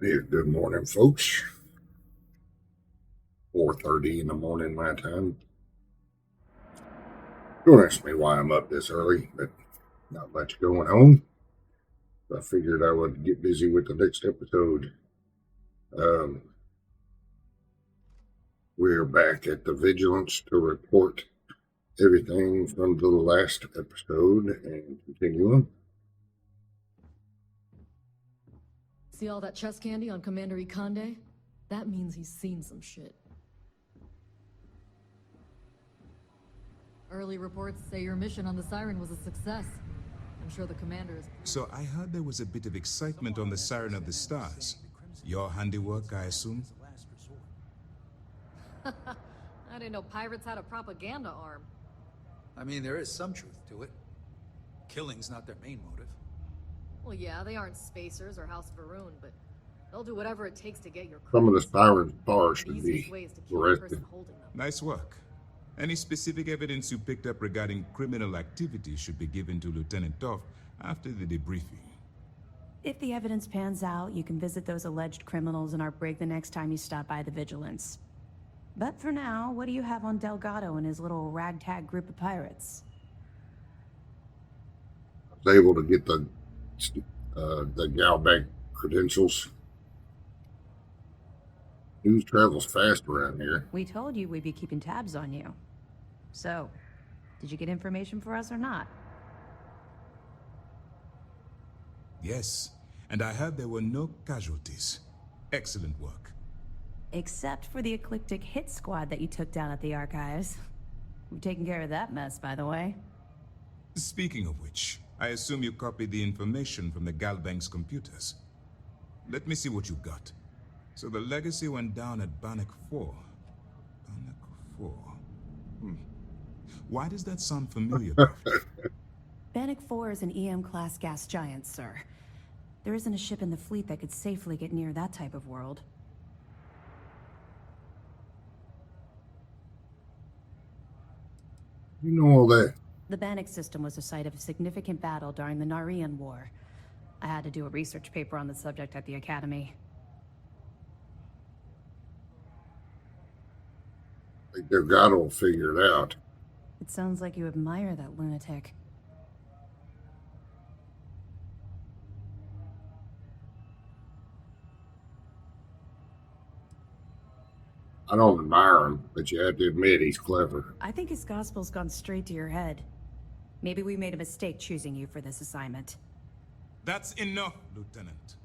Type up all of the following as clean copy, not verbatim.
Hey, good morning, folks. 4:30 in the morning my time. Don't ask me why I'm up this early, but not much going on. So I figured I would get busy with the next episode. We're back at the Vigilance to report everything from the last episode and continue on. See all that chest candy on Commander Ikande? That means he's seen some shit. Early reports say your mission on the Siren was a success. I'm sure the commander is... So I heard there was a bit of excitement on the Siren of the Stars. Your handiwork, I assume? I didn't know pirates had a propaganda arm. I mean, there is some truth to it. Killing's not their main motive. Well, yeah, they aren't Spacers or House of Varun, but they'll do whatever it takes to get your Some of the credits. Siren stars should Easiest be way is to kill the arrested. person holding them. Nice work. Any specific evidence you picked up regarding criminal activity should be given to Lieutenant Toft after the debriefing. If the evidence pans out, you can visit those alleged criminals in our brig the next time you stop by the Vigilance. But for now, what do you have on Delgado and his little ragtag group of pirates? I was able to get the Galbank credentials. News travels fast around here. We told you we'd be keeping tabs on you. So, did you get information for us or not? Yes, and I heard there were no casualties. Excellent work. Except for the eclectic hit squad that you took down at the archives. We've taken care of that mess, by the way. Speaking of which, I assume you copied the information from the Galbank's computers. Let me see what you got. So the legacy went down at Bannock 4. Bannock 4. Why does that sound familiar, Croft? Bannock 4 is an EM-class gas giant, sir. There isn't a ship in the fleet that could safely get near that type of world. You know all that. The Bannock system was the site of a significant battle during the Narian War. I had to do a research paper on the subject at the Academy. I think Delgado will figure it out. It sounds like you admire that lunatic. I don't admire him, but you have to admit he's clever. I think his gospel's gone straight to your head. Maybe we made a mistake choosing you for this assignment. That's enough, Lieutenant.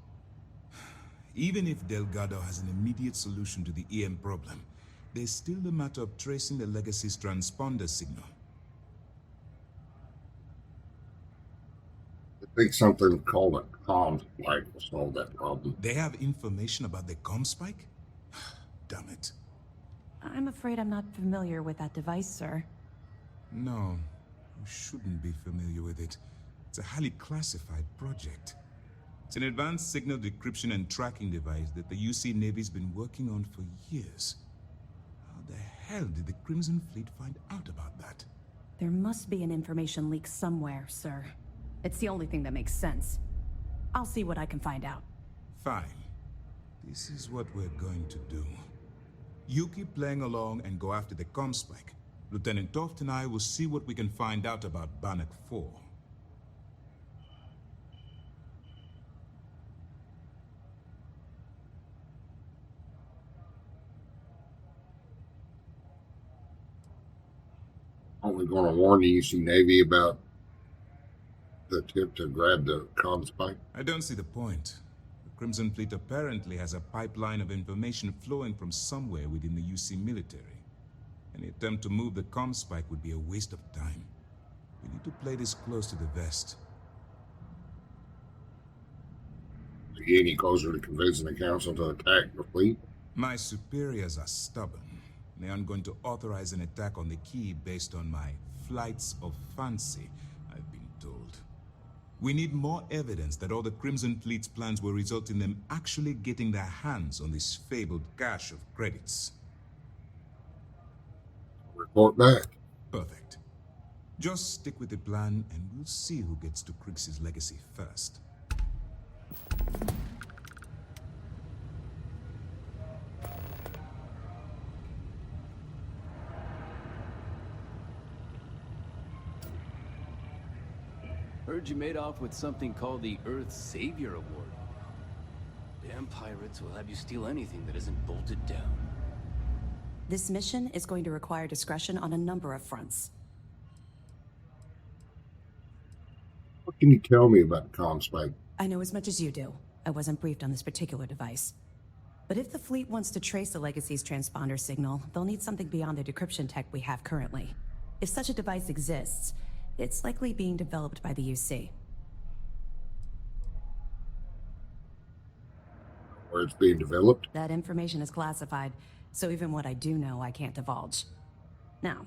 Even if Delgado has an immediate solution to the EM problem, there's still the matter of tracing the Legacy's transponder signal. I think something called a comm spike will solve that problem. They have information about the comm spike? Damn it. I'm afraid I'm not familiar with that device, sir. No, you shouldn't be familiar with it. It's a highly classified project. It's an advanced signal decryption and tracking device that the UC Navy's been working on for years. How the hell did the Crimson Fleet find out about that? There must be an information leak somewhere, sir. It's the only thing that makes sense. I'll see what I can find out. Fine. This is what we're going to do. You keep playing along and go after the comm spike. Lieutenant Toft and I will see what we can find out about Bannock 4. Only going to warn the UC Navy about the tip to grab the comm spike. I don't see the point. The Crimson Fleet apparently has a pipeline of information flowing from somewhere within the UC military. Any attempt to move the comm spike would be a waste of time. We need to play this close to the vest. To get any closer to convincing the council to attack the fleet. My superiors are stubborn. They aren't going to authorize an attack on the key based on my flights of fancy, I've been told. We need more evidence that all the Crimson Fleet's plans will result in them actually getting their hands on this fabled cache of credits. Report back. Perfect. Just stick with the plan and we'll see who gets to Krix's legacy first. Heard you made off with something called the Earth Savior Award. Damn pirates will have you steal anything that isn't bolted down. This mission is going to require discretion on a number of fronts. What can you tell me about the comm spike? I know as much as you do. I wasn't briefed on this particular device. But if the fleet wants to trace the Legacy's transponder signal, they'll need something beyond the decryption tech we have currently. If such a device exists, it's likely being developed by the UC. Where it's being developed? That information is classified, so even what I do know, I can't divulge. Now,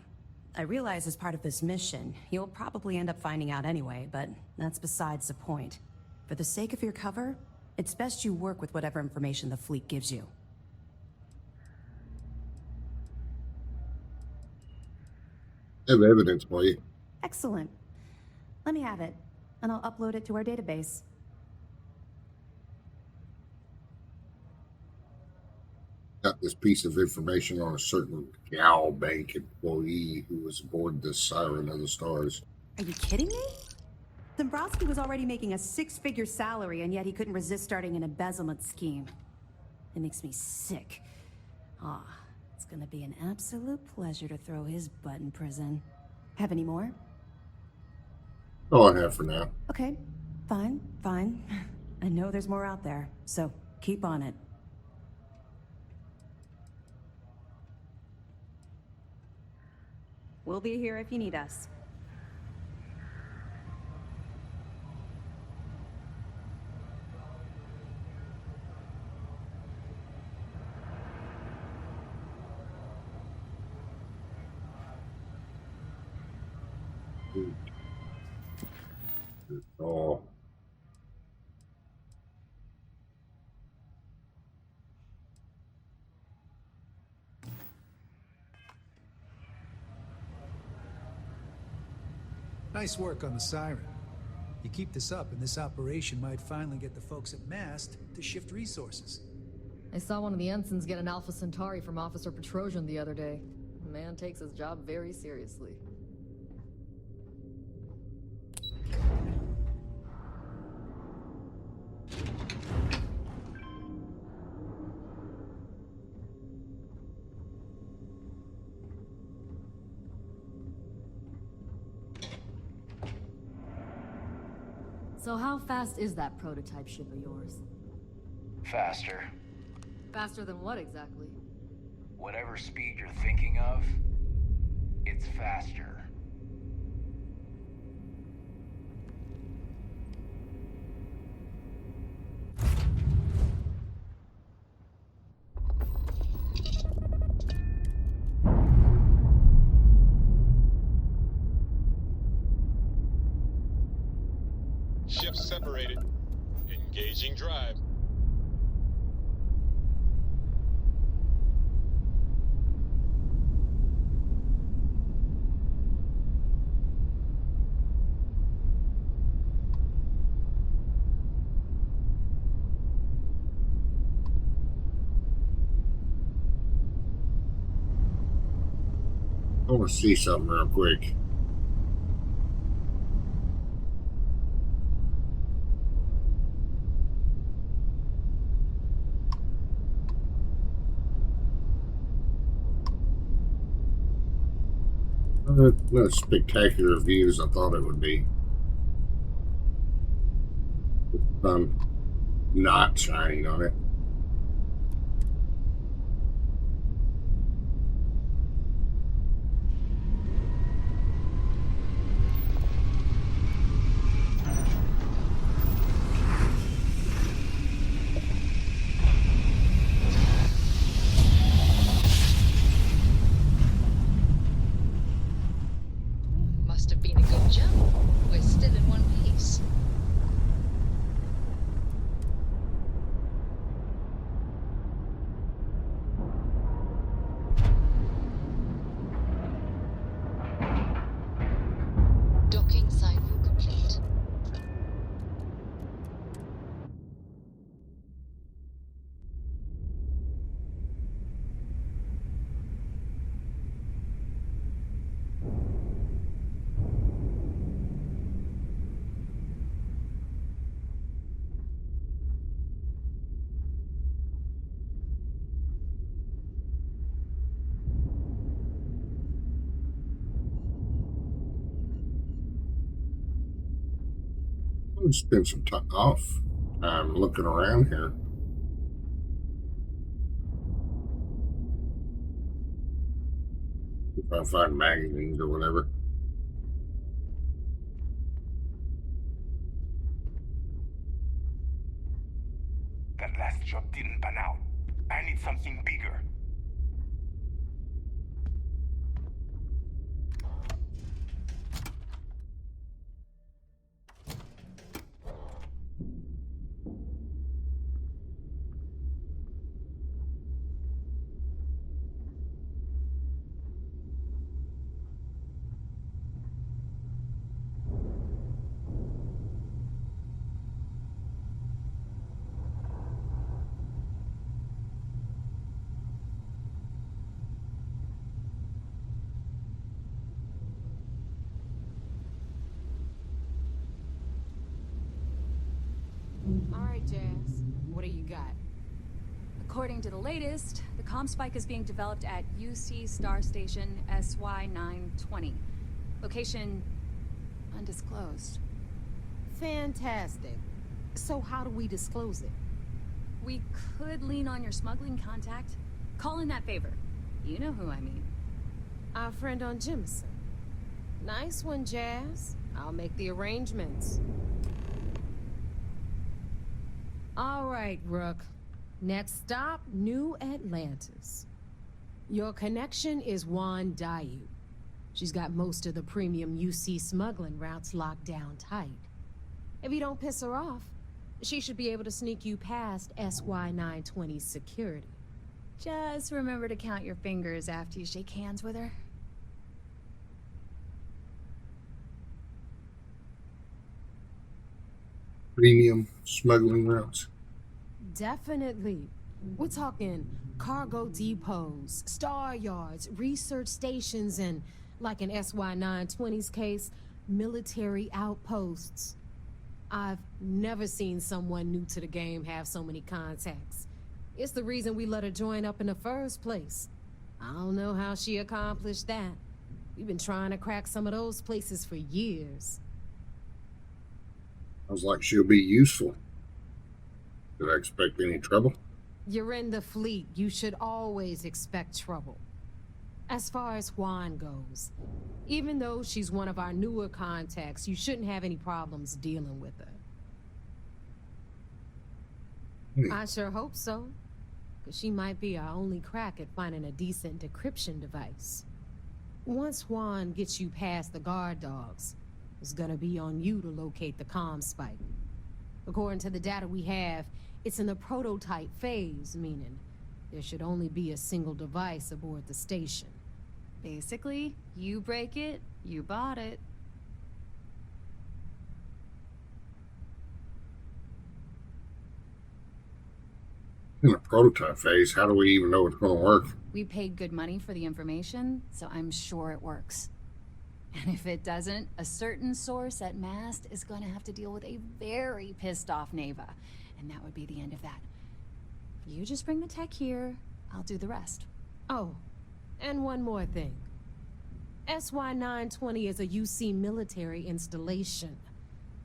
I realize as part of this mission, you'll probably end up finding out anyway, but that's besides the point. For the sake of your cover, it's best you work with whatever information the fleet gives you. I have evidence for you. Excellent. Let me have it, and I'll upload it to our database. Got this piece of information on a certain Gal Bank employee who was aboard the Siren of the Stars. Are you kidding me? Dombrowski was already making a six-figure salary, and yet he couldn't resist starting an embezzlement scheme. It makes me sick. It's gonna be an absolute pleasure to throw his butt in prison. Have any more? All I have for now. Okay, fine. I know there's more out there, so keep on it. We'll be here if you need us. Oh. Nice work on the Siren. You keep this up, and this operation might finally get the folks at Mast to shift resources. I saw one of the ensigns get an Alpha Centauri from Officer Petrosian the other day. The man takes his job very seriously. So how fast is that prototype ship of yours? Faster. Faster than what exactly? Whatever speed you're thinking of, it's faster. Ships separated. Engaging drive. I want to see something real quick. Not as spectacular view as I thought it would be. With the sun not shining on it. Must have been a good jump. We're still in one piece. We spend some time looking around here. If I find magazines or whatever. That last job didn't pan out. I need something bigger. All right, Jazz. What do you got? According to the latest, the comm spike is being developed at UC Star Station SY-920. Location undisclosed. Fantastic. So how do we disclose it? We could lean on your smuggling contact. Call in that favor. You know who I mean. Our friend on Jimison. Nice one, Jazz. I'll make the arrangements. All right, Rook. Next stop, New Atlantis. Your connection is Juan Dayu. She's got most of the premium UC smuggling routes locked down tight. If you don't piss her off, she should be able to sneak you past SY-920's security. Just remember to count your fingers after you shake hands with her. Premium smuggling routes. Definitely. We're talking cargo depots, star yards, research stations, and, like in SY-920's case, military outposts. I've never seen someone new to the game have so many contacts. It's the reason we let her join up in the first place. I don't know how she accomplished that. We've been trying to crack some of those places for years. Sounds like she'll be useful. Did I expect any trouble? You're in the fleet. You should always expect trouble. As far as Juan goes, even though she's one of our newer contacts, you shouldn't have any problems dealing with her. I sure hope so, because she might be our only crack at finding a decent decryption device. Once Juan gets you past the guard dogs, it's gonna be on you to locate the comm spike. According to the data we have, it's in the prototype phase, meaning there should only be a single device aboard the station. Basically, you break it, you bought it. In the prototype phase, how do we even know it's going to work? We paid good money for the information, so I'm sure it works. And if it doesn't, a certain source at Mast is going to have to deal with a very pissed off Neva. And that would be the end of that. You just bring the tech here, I'll do the rest. Oh, and one more thing. SY-920 is a UC military installation.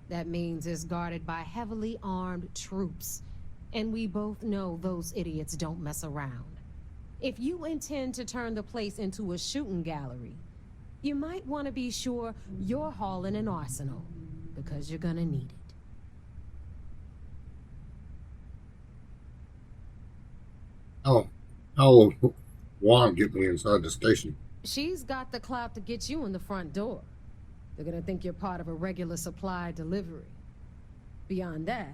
That means it's guarded by heavily armed troops. And we both know those idiots don't mess around. If you intend to turn the place into a shooting gallery, you might want to be sure you're hauling an arsenal, because you're gonna need it. Oh, how will Juan get me inside the station? She's got the clout to get you in the front door. They're gonna think you're part of a regular supply delivery. Beyond that,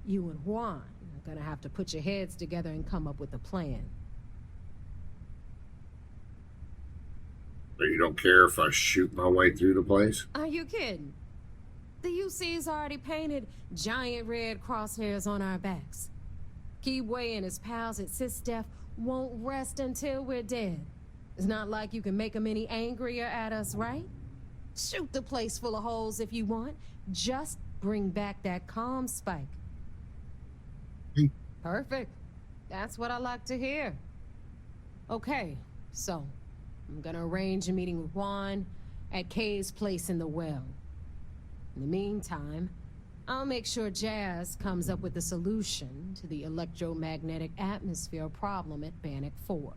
you and Juan are gonna have to put your heads together and come up with a plan. So you don't care if I shoot my way through the place? Are you kidding? The UC's already painted giant red crosshairs on our backs. Keyway and his pals at SysDef won't rest until we're dead. It's not like you can make them any angrier at us, right? Shoot the place full of holes if you want. Just bring back that comm spike. Perfect. That's what I like to hear. Okay, so I'm gonna arrange a meeting with Juan at Kay's place in the well. In the meantime, I'll make sure Jazz comes up with a solution to the electromagnetic atmosphere problem at Bannock 4.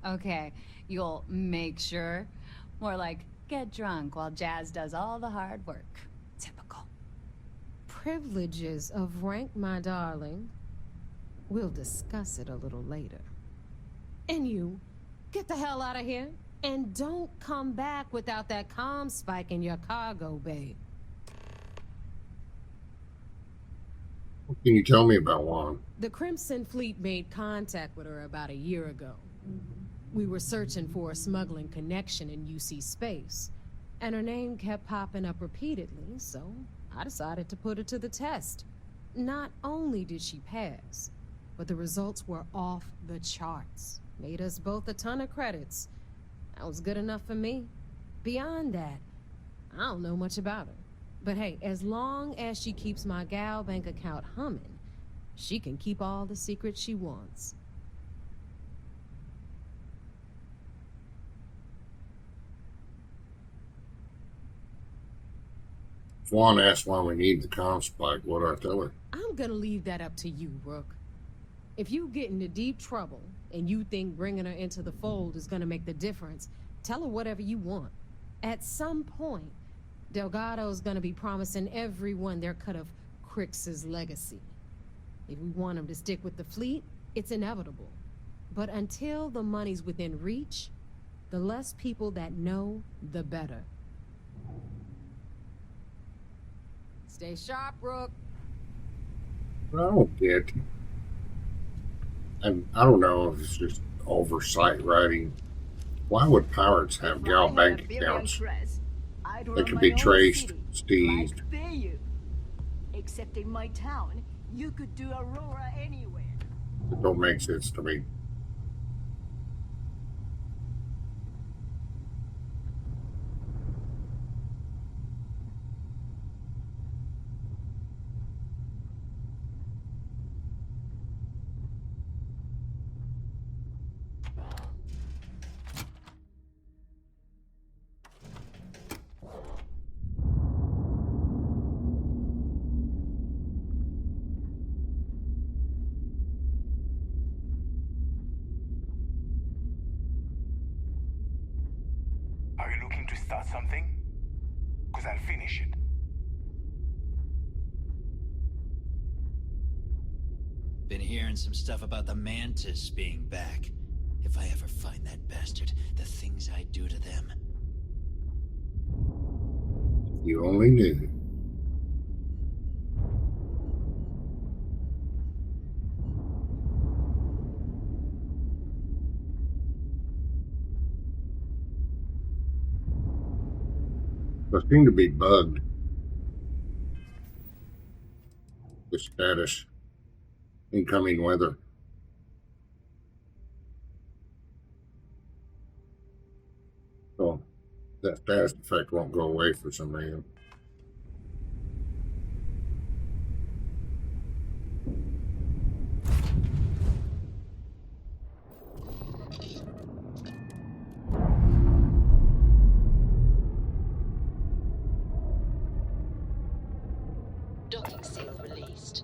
Okay, you'll make sure. More like, get drunk while Jazz does all the hard work. Typical. Privileges of rank, my darling. We'll discuss it a little later. And you, get the hell out of here. And don't come back without that comm spike in your cargo bay. What can you tell me about Juan? The Crimson Fleet made contact with her about a year ago. We were searching for a smuggling connection in UC space, and her name kept popping up repeatedly, so I decided to put her to the test. Not only did she pass, but the results were off the charts. Made us both a ton of credits. That was good enough for me. Beyond that, I don't know much about her. But hey, as long as she keeps my gal bank account humming, she can keep all the secrets she wants. If Juan asks why we need the comm spike, what do I tell her? I'm gonna leave that up to you, Rook. If you get into deep trouble and you think bringing her into the fold is gonna make the difference, tell her whatever you want. At some point, Delgado's gonna be promising everyone their cut of Crix's legacy. If we want him to stick with the fleet, it's inevitable. But until the money's within reach, the less people that know, the better. Stay sharp, Rook. I don't get. And I don't know if it's just oversight writing. Why would pirates have gal bank accounts? They could be traced, seized. Except in my town, you could do Aurora anywhere. It don't make sense to me. Are you looking to start something? Because I'll finish it. Been hearing some stuff about the Mantis being back. If I ever find that bastard, the things I do to them. You only knew. They seem to be bugged. The status. Incoming weather. So that status effect won't go away for some reason. Docking seal released.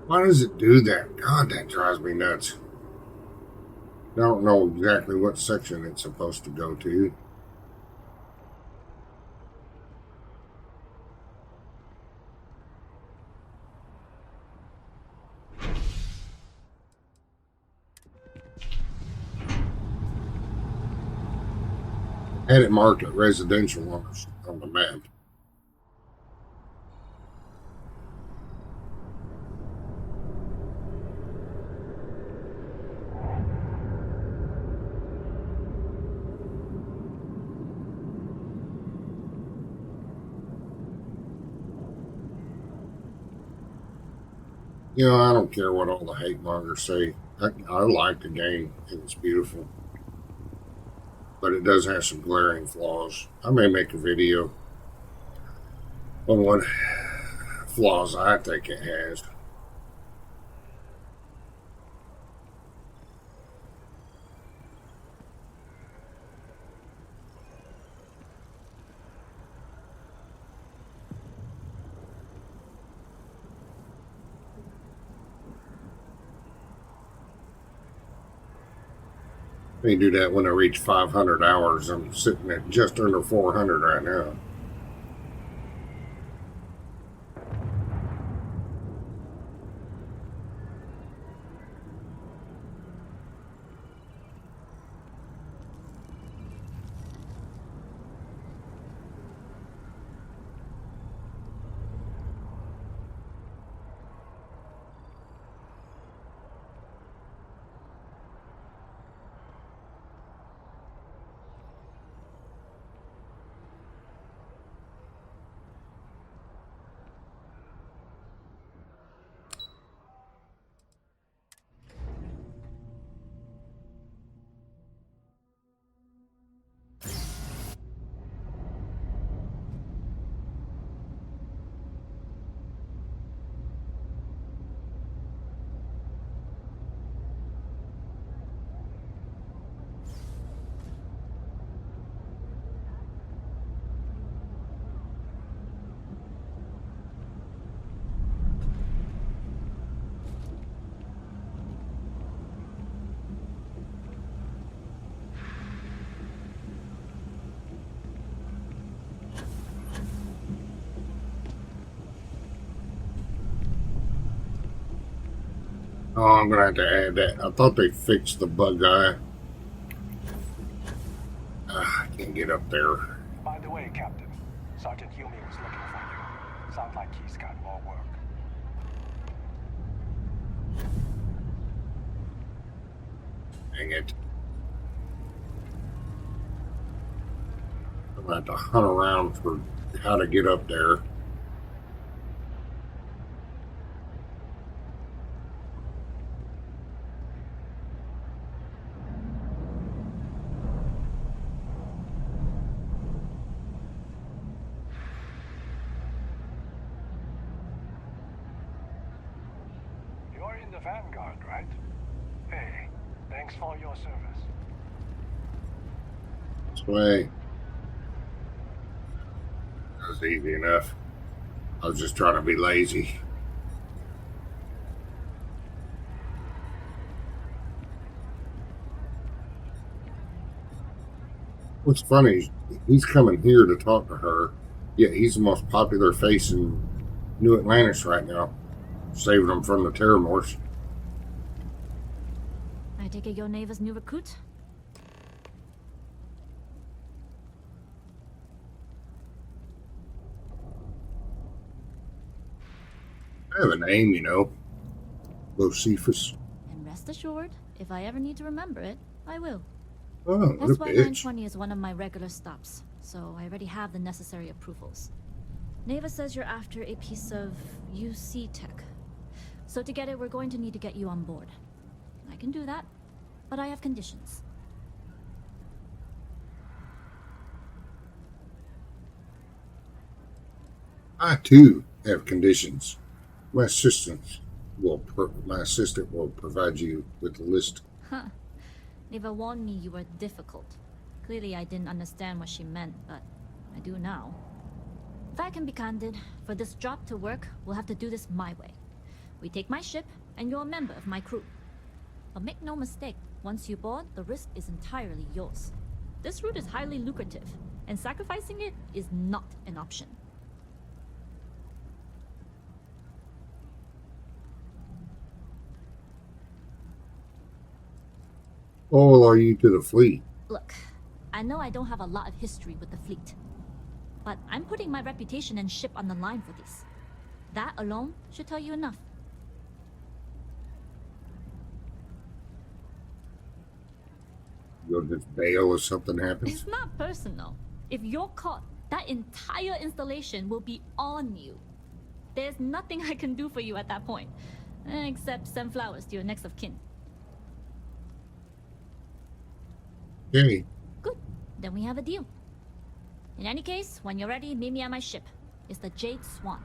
Why does it do that? God, that drives me nuts. I don't know exactly what section it's supposed to go to. Had it marked at residential on the map. You know, I don't care what all the hate mongers say. I like the game. It's beautiful. But it does have some glaring flaws. I may make a video on what flaws I think it has. May do that when I reach 500 hours. I'm sitting at just under 400 right now. Oh, I'm going to have to add that. I thought they fixed the bug eye. I can't get up there. By the way, Captain, Sergeant Hume was looking for you. Sounds like he's got more work. Dang it. I'm going to have to hunt around for how to get up there. You're in the Vanguard, right? Hey, thanks for your service. This way. That was easy enough. I was just trying to be lazy. What's funny is he's coming here to talk to her, yet he's the most popular face in New Atlantis right now, saving them from the Terramorphs. I take it you're Neva's new recruit? I have a name, you know. Boceifus. And rest assured, if I ever need to remember it, I will. Oh, what a That's why bitch. 920 is one of my regular stops, so I already have the necessary approvals. Neva says you're after a piece of UC tech. So to get it, we're going to need to get you on board. I can do that, but I have conditions. I too have conditions. My assistant will provide you with a list. Huh. Neva warned me you were difficult. Clearly I didn't understand what she meant, but I do now. If I can be candid, for this job to work, we'll have to do this my way. We take my ship, and you're a member of my crew. But make no mistake, Once you board, the risk is entirely yours. This route is highly lucrative, and sacrificing it is not an option. Loyal are you to the fleet? Look, I know I don't have a lot of history with the fleet, but I'm putting my reputation and ship on the line for this. That alone should tell you enough. You'll just bail if something happens? It's not personal. If you're caught, that entire installation will be on you. There's nothing I can do for you at that point, except send flowers to your next of kin. Okay. Good. Then we have a deal. In any case, when you're ready, meet me at my ship. It's the Jade Swan.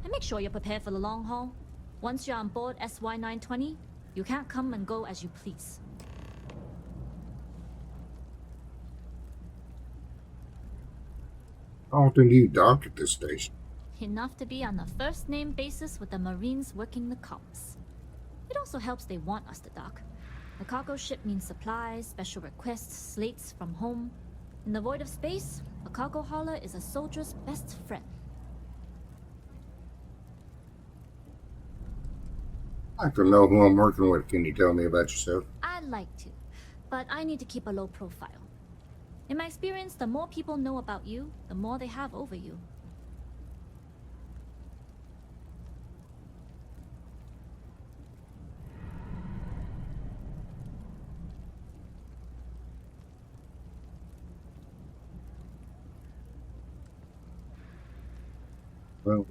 And make sure you're prepared for the long haul. Once you're on board SY-920, you can't come and go as you please. How often do you dock at this station? Enough to be on a first-name basis with the Marines working the comms. It also helps they want us to dock. A cargo ship means supplies, special requests, slates from home. In the void of space, a cargo hauler is a soldier's best friend. I'd like to know who I'm working with. Can you tell me about yourself? I'd like to, but I need to keep a low profile. In my experience, the more people know about you, the more they have over you. Well,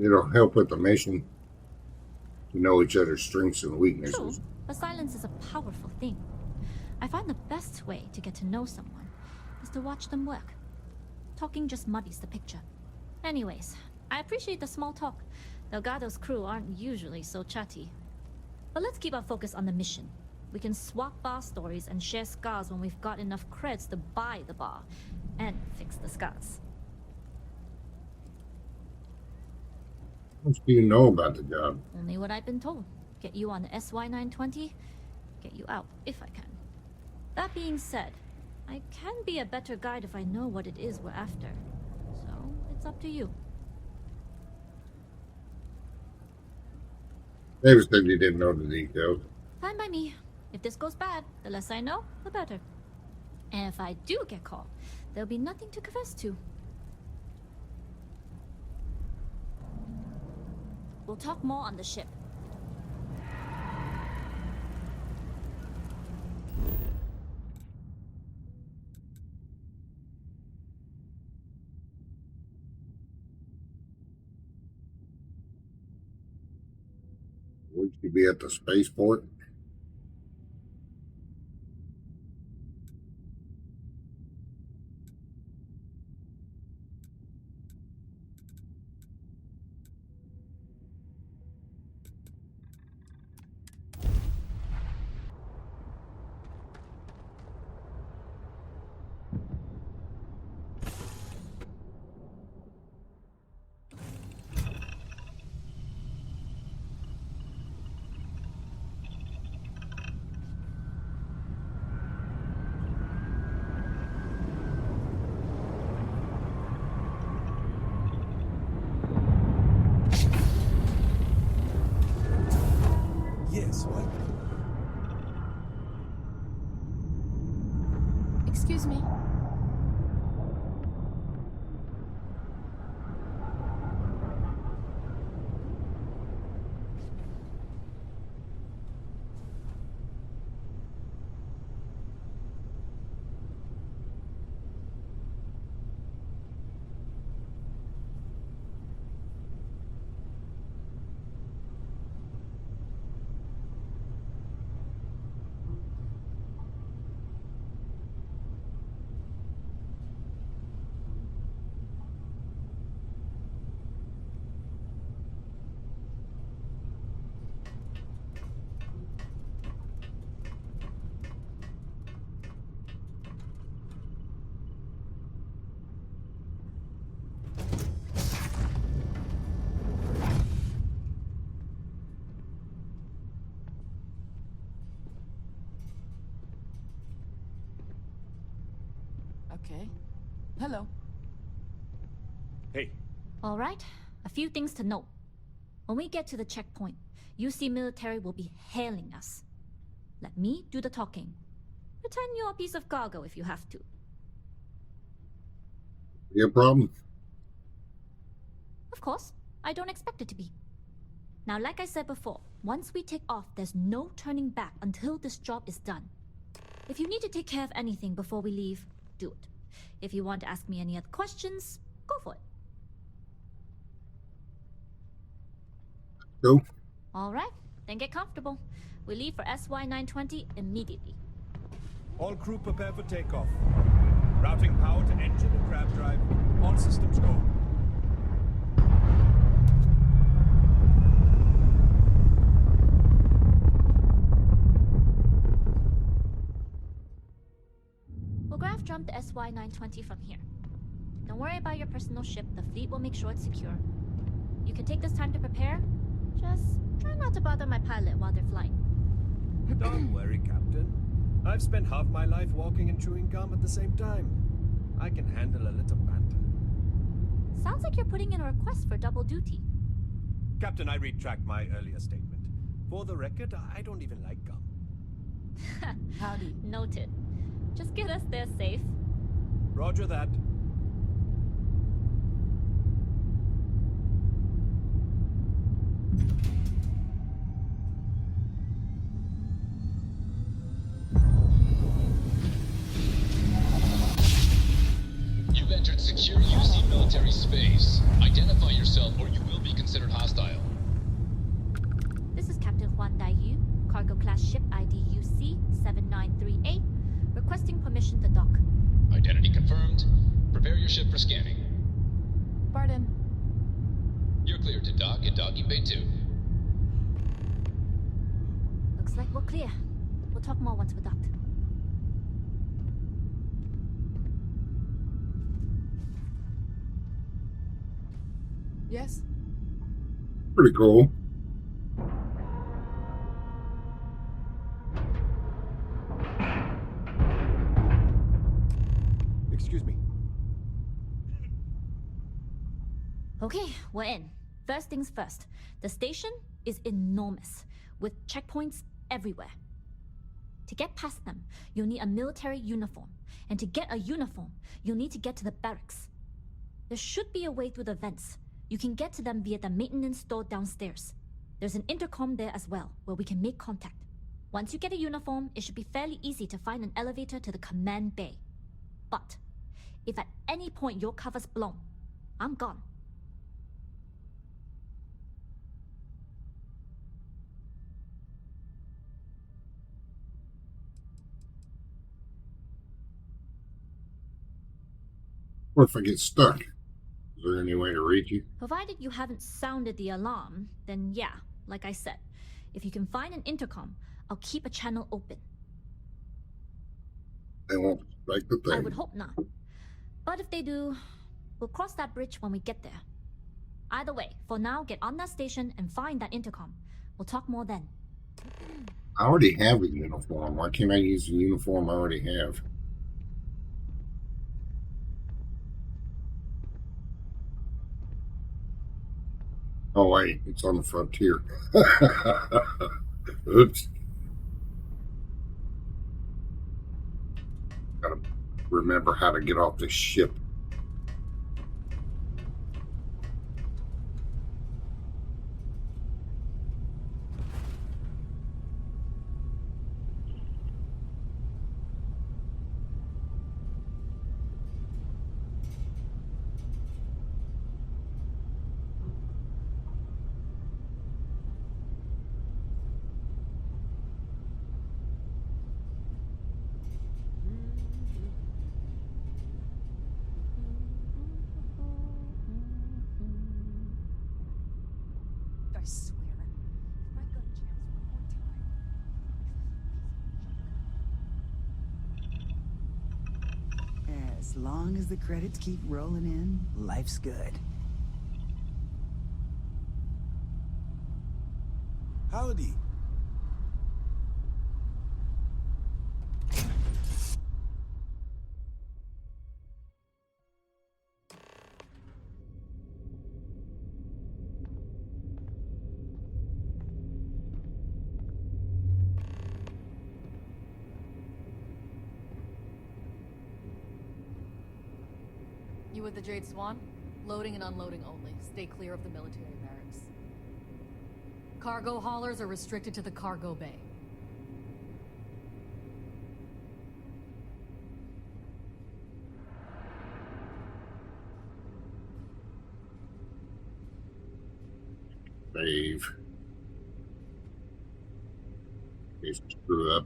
it'll help with the mission to know each other's strengths and weaknesses. True, but silence is a powerful thing. I find the best way to get to know someone is to watch them work. Talking just muddies the picture. Anyways, I appreciate the small talk. Delgado's crew aren't usually so chatty. But let's keep our focus on the mission. We can swap bar stories and share scars when we've got enough creds to buy the bar and fix the scars. What else do you know about the job? Only what I've been told. Get you on the SY-920, get you out if I can. That being said, I can be a better guide if I know what it is we're after. So, it's up to you. David said you didn't know the details. Fine by me. If this goes bad, the less I know, the better. And if I do get caught, there'll be nothing to confess to. We'll talk more on the ship. Would you be at the spaceport? Okay. Hello. Hey. All right, a few things to note. When we get to the checkpoint, UC military will be hailing us. Let me do the talking. Pretend you're a piece of cargo if you have to. Your problem? Of course, I don't expect it to be. Now, like I said before, once we take off, there's no turning back until this job is done. If you need to take care of anything before we leave, do it. If you want to ask me any other questions, go for it. Go. All right, then get comfortable. We leave for SY-920 immediately. All crew prepare for takeoff. Routing power to engine and crab drive. All systems go. We'll graph jump the SY-920 from here. Don't worry about your personal ship. The fleet will make sure it's secure. You can take this time to prepare. Just try not to bother my pilot while they're flying. Don't worry, Captain. I've spent half my life walking and chewing gum at the same time. I can handle a little banter. Sounds like you're putting in a request for double duty. Captain, I retract my earlier statement. For the record, I don't even like gum. Howdy. Noted. Just get us there safe. Roger that. You've entered secure UC military space. Identify yourself or you will be considered hostile. This is Captain Huan Daiyu, cargo class ship ID UC-7938, requesting permission to dock. Identity confirmed. Prepare your ship for scanning. Pardon. You're cleared to dock at docking bay 2. Looks like we're clear. We'll talk more once we're docked. Yes? Pretty cool. Excuse me. Okay, we're in. First things first. The station is enormous, with checkpoints everywhere. To get past them, you'll need a military uniform. And to get a uniform, you'll need to get to the barracks. There should be a way through the vents. You can get to them via the maintenance store downstairs. There's an intercom there as well, where we can make contact. Once you get a uniform, it should be fairly easy to find an elevator to the command bay. But if at any point your cover's blown, I'm gone. What if I get stuck? Is there any way to reach you? Provided you haven't sounded the alarm, then yeah, like I said. If you can find an intercom, I'll keep a channel open. They won't strike the thing. I would hope not. But if they do, we'll cross that bridge when we get there. Either way, for now, get on that station and find that intercom. We'll talk more then. I already have a uniform. Why can't I use the uniform I already have? Oh wait, it's on the frontier. Oops. Gotta remember how to get off this ship. I swear, if I got a chance one more time. As long as the credits keep rolling in, life's good. Howdy. You with the Jade Swan? Loading and unloading only. Stay clear of the military barracks. Cargo haulers are restricted to the cargo bay. Save. He's screw up.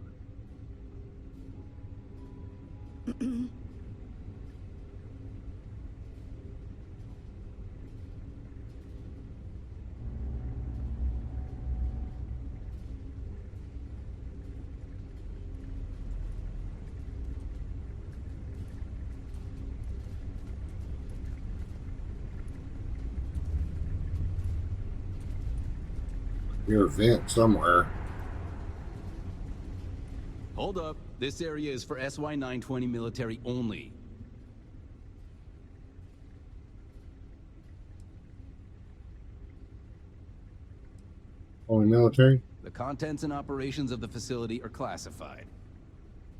Near a vent somewhere. Hold up. This area is for SY-920 military only. Only military? The contents and operations of the facility are classified.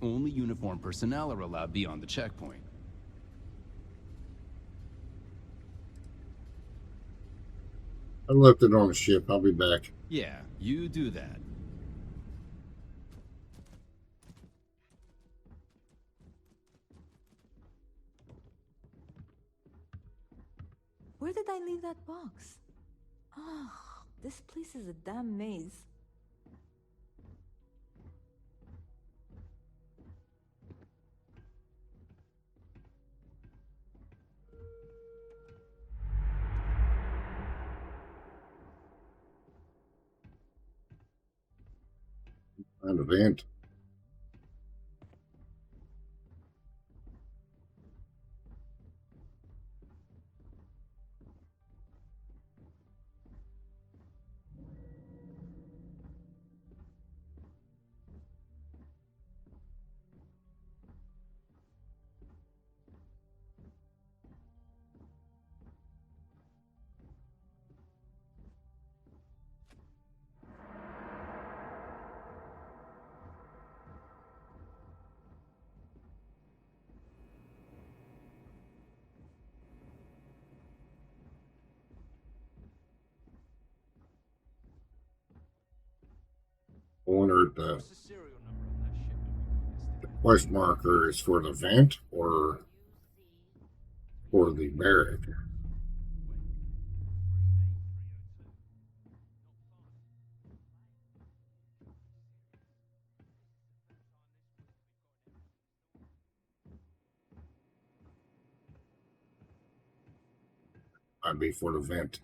Only uniformed personnel are allowed beyond the checkpoint. I left it on the ship. I'll be back. Yeah, you do that. Where did I leave that box? Oh, this place is a damn maze. Find a vent. I wonder if the quest marker is for the vent or for the barrack. I'd be for the vent.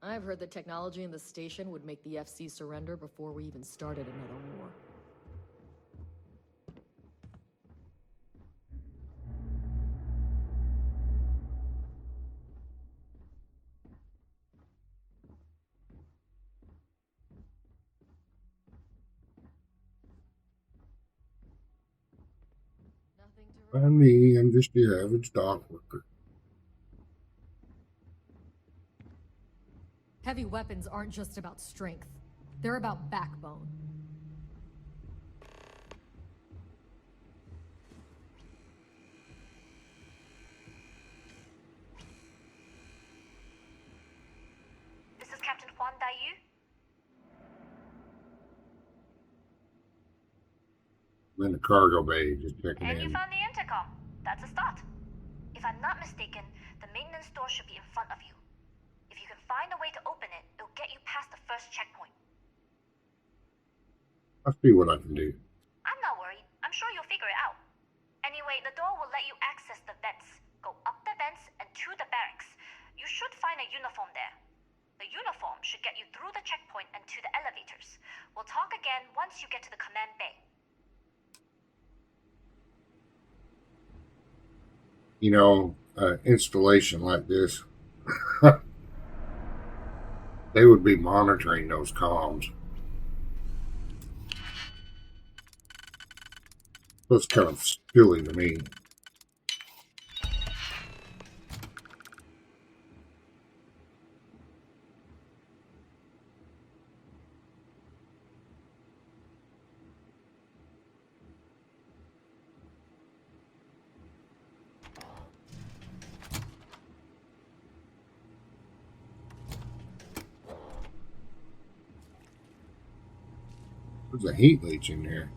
I've heard that technology in the station would make the FC surrender before we even started another war. Find me, I'm just your average dock worker. Heavy weapons aren't just about strength. They're about backbone. This is Captain Huan Daiyu. I'm in the cargo bay, just checking And you in. found the intercom. That's a start. If I'm not mistaken, the maintenance door should be in front of you. If you can find a way to open it, it'll get you past the first checkpoint. I'll see what I can do. I'm not worried. I'm sure you'll figure it out. Anyway, the door will let you access the vents. Go up the vents and to the barracks. You should find a uniform there. The uniform should get you through the checkpoint and to the elevators. We'll talk again once you get to the command bay. You know, installation like this, they would be monitoring those comms. That's kind of silly to me. There's a heat leech in here.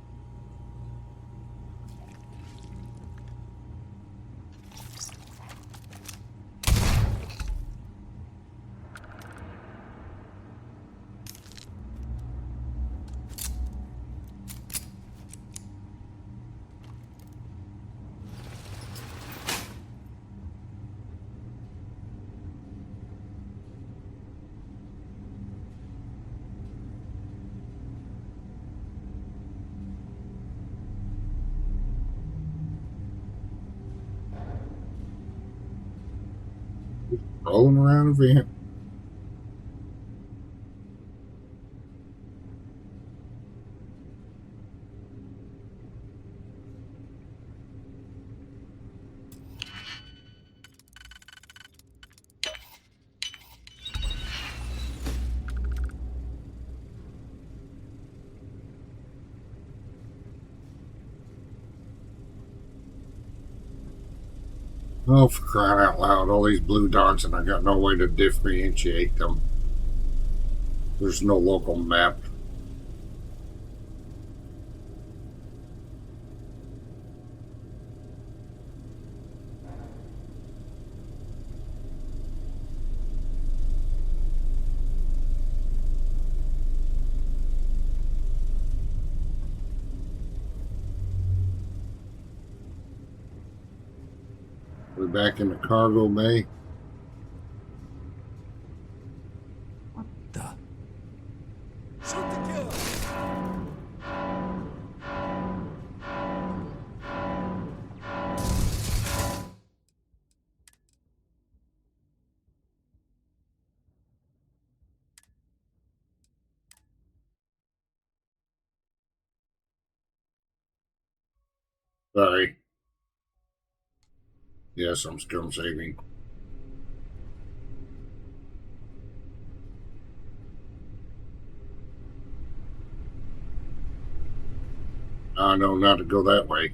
Rolling around a vent. Oh, for crying out loud, all these blue dots and I got no way to differentiate them. There's no local map. We're back in the cargo bay. Sorry. Yes, I'm still saving. I know not to go that way.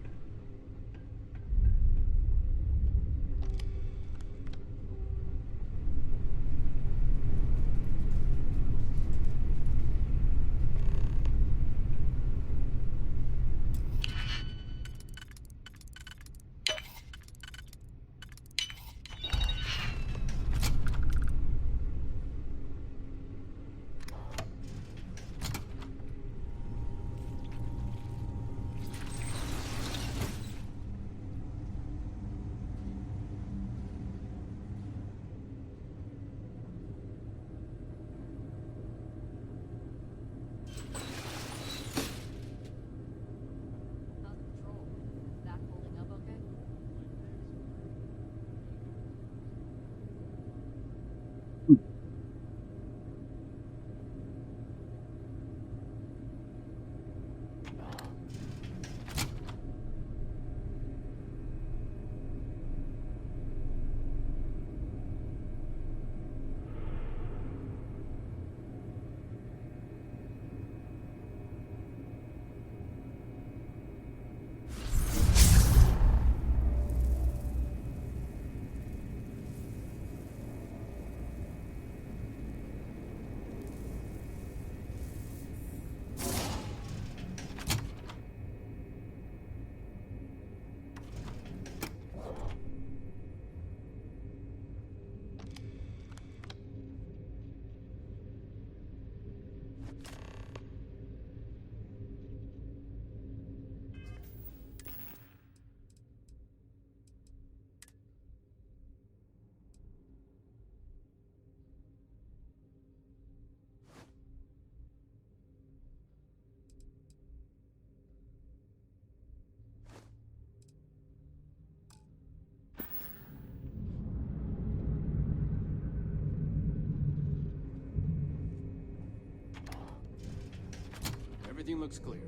Everything looks clear.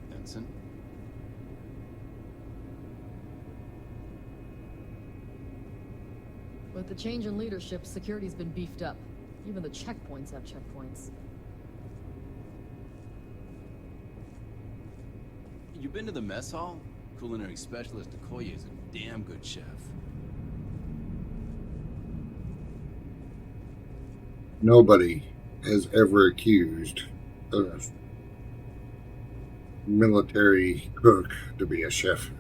Benson? With the change in leadership, security's been beefed up. Even the checkpoints have checkpoints. You been to the mess hall? Culinary specialist Okoye is a damn good chef. Nobody has ever accused a military cook to be a chef.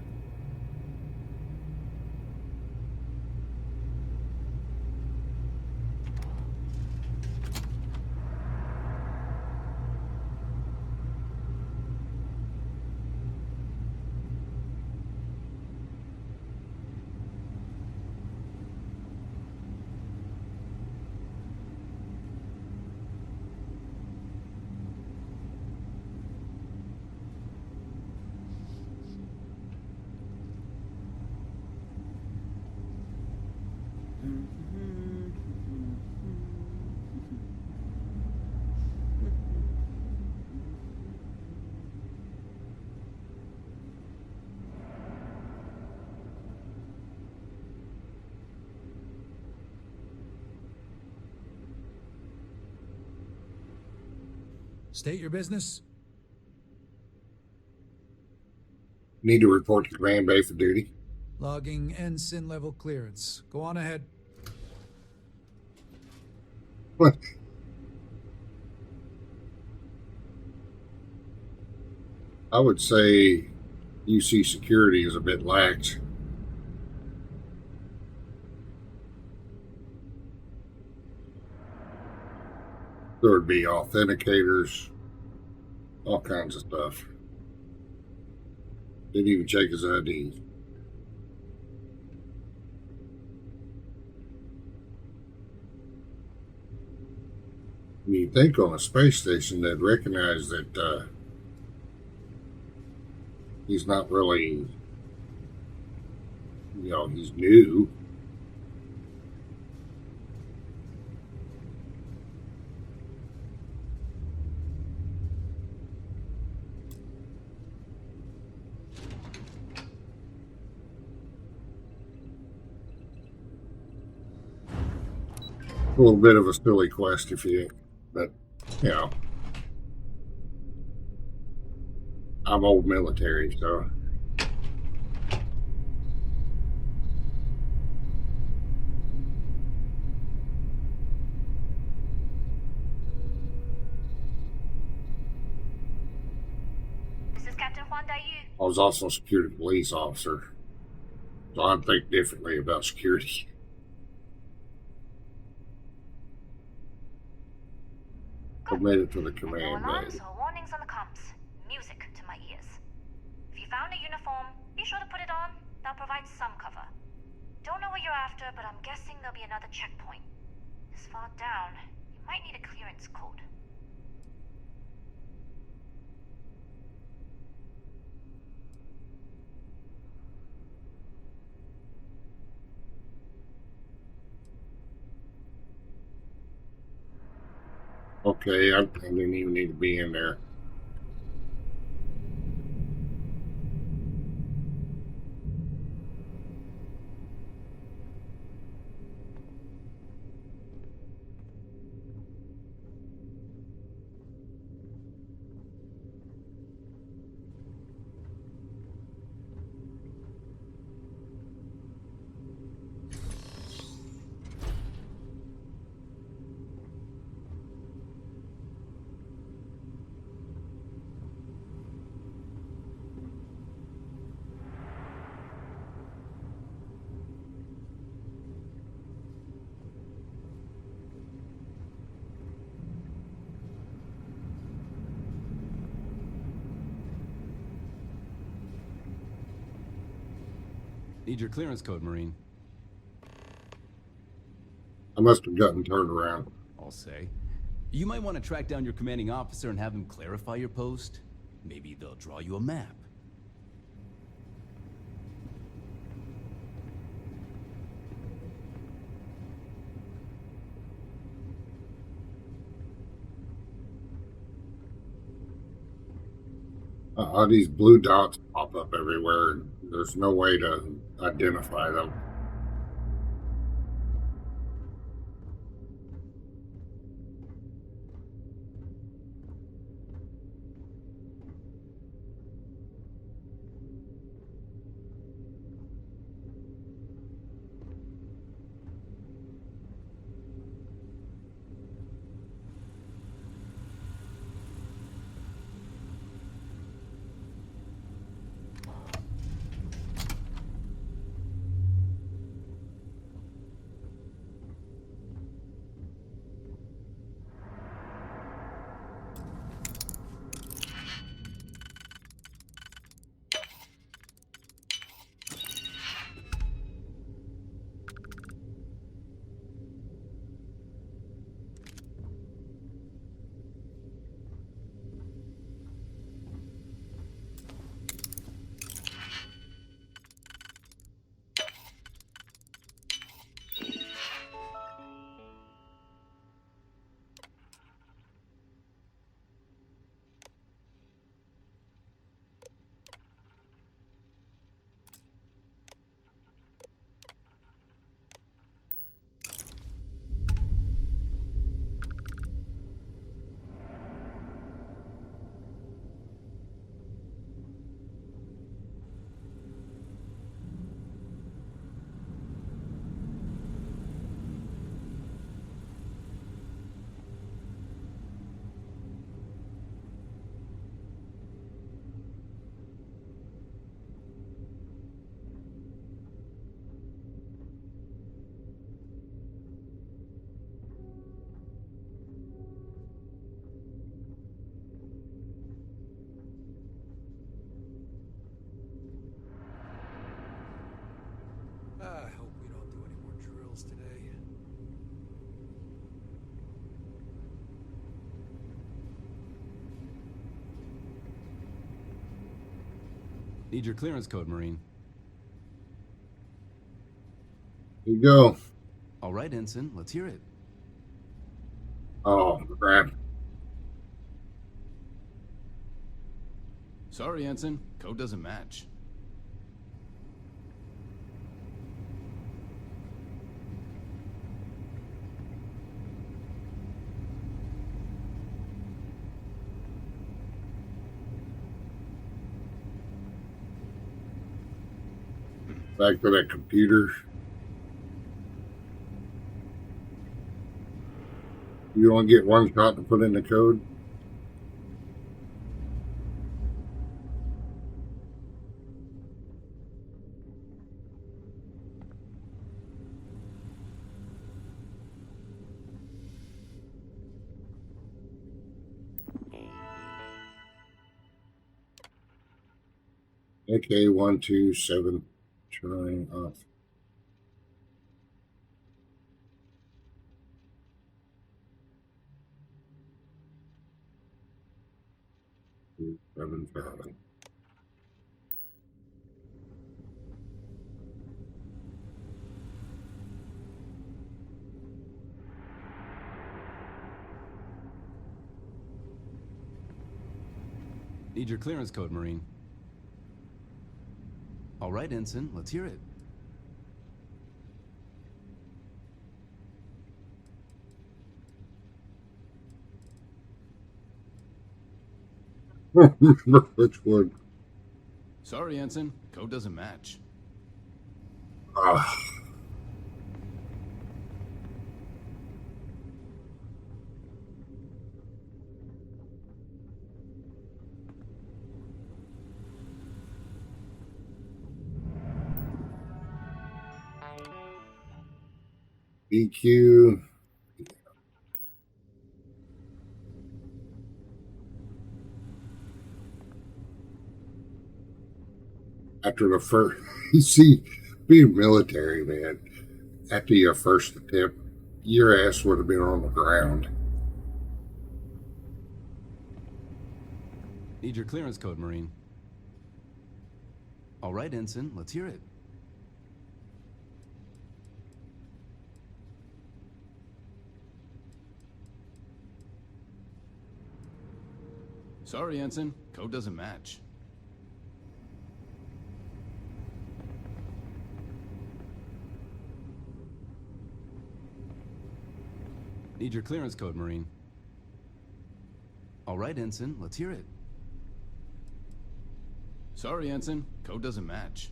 State your business. Need to report to command bay for duty. Logging ensign level clearance. Go on ahead. What? I would say UC security is a bit lax. There would be authenticators, all kinds of stuff. Didn't even check his ID. You'd think on a space station they'd recognize that he's not really, he's new. A little bit of a silly quest but I'm old military, so. This is Captain Huan Daiyu. I was also a security police officer, so I think differently about security. I've made it to the command No bay. alarms or warnings on the comms. Music to my ears. If you found a uniform, be sure to put it on. That'll provide some cover. Don't know what you're after, but I'm guessing there'll be another checkpoint. This far down, you might need a clearance code. Okay, I didn't even need to be in there. Need your clearance code, Marine. I must have gotten turned around. I'll say. You might want to track down your commanding officer and have him clarify your post. Maybe they'll draw you a map. These blue dots pop up everywhere, and there's no way to identify them. Need your clearance code, Marine. Here you go. All right, Ensign, let's hear it. Oh, crap. Sorry, Ensign. Code doesn't match. Back to that computer. You only get one shot to put in the code? AK-127 turning off. Seven five. Need your clearance code, Marine. All right, Ensign, let's hear it. Which one? Sorry, Ensign. Code doesn't match. Ah. EQ. After the first, you see, being military, man, after your first attempt, your ass would have been on the ground. Need your clearance code, Marine. All right, Ensign, let's hear it. Sorry, Ensign. Code doesn't match. Need your clearance code, Marine. All right, Ensign, let's hear it. Sorry, Ensign. Code doesn't match.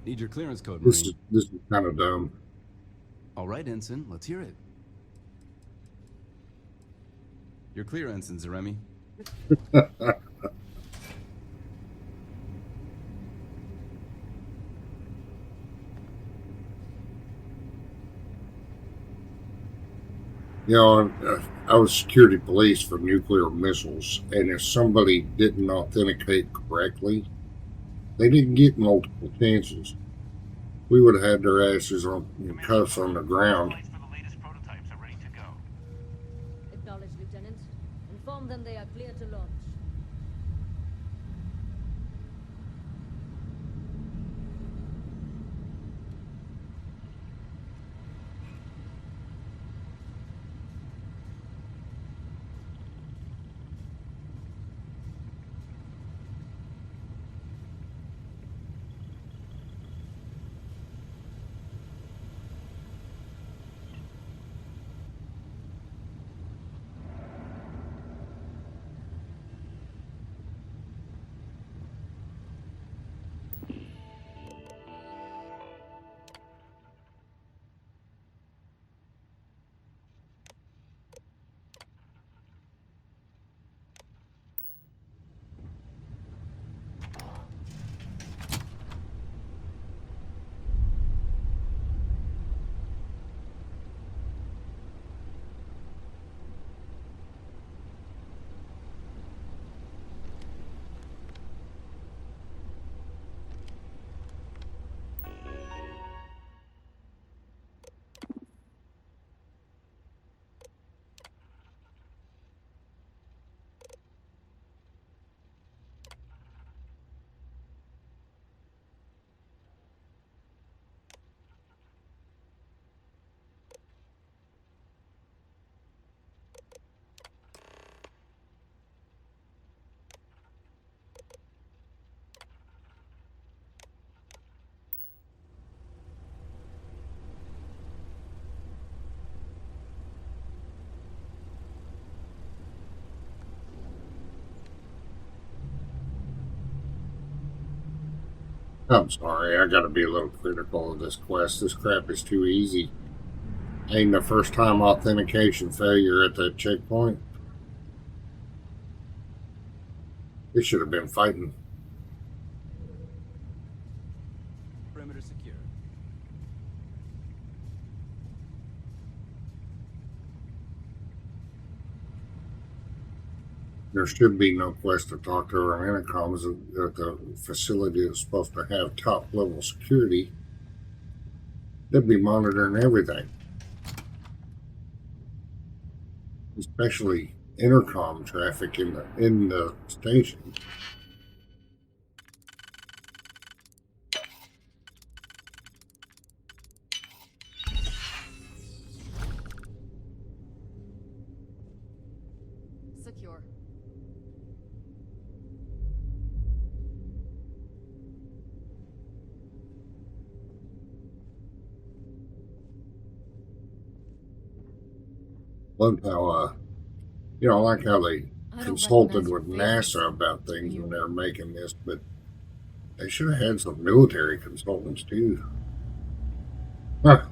Need your clearance code, Marine. This is kind of dumb. All right, Ensign, let's hear it. You're clear, Ensign Zaremi. You know, I was security police for nuclear missiles, and if somebody didn't authenticate correctly, they didn't get multiple chances. We would have had their asses on cuffs on the ground. Acknowledged, Lieutenant. Inform them they are clear to launch. I'm sorry, I gotta be a little critical of this quest. This crap is too easy. Ain't the first time authentication failure at that checkpoint. They should have been fighting. Perimeter secure. There should be no quest to talk to our intercoms that the facility is supposed to have top level security. They'd be monitoring everything. Especially intercom traffic in the station. Secure. Loved how I like how they consulted with NASA about things when they were making this, but they should have had some military consultants too. Huh.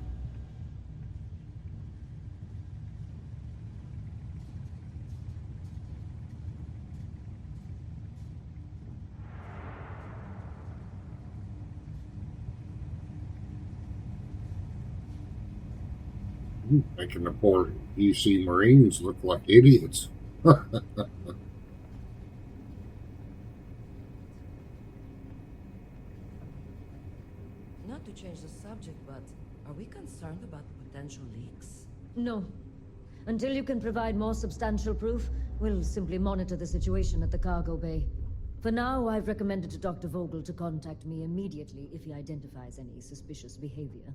Making the poor UC Marines look like idiots. Not to change the subject, but are we concerned about potential leaks? No. Until you can provide more substantial proof, we'll simply monitor the situation at the cargo bay. For now, I've recommended to Dr. Vogel to contact me immediately if he identifies any suspicious behavior.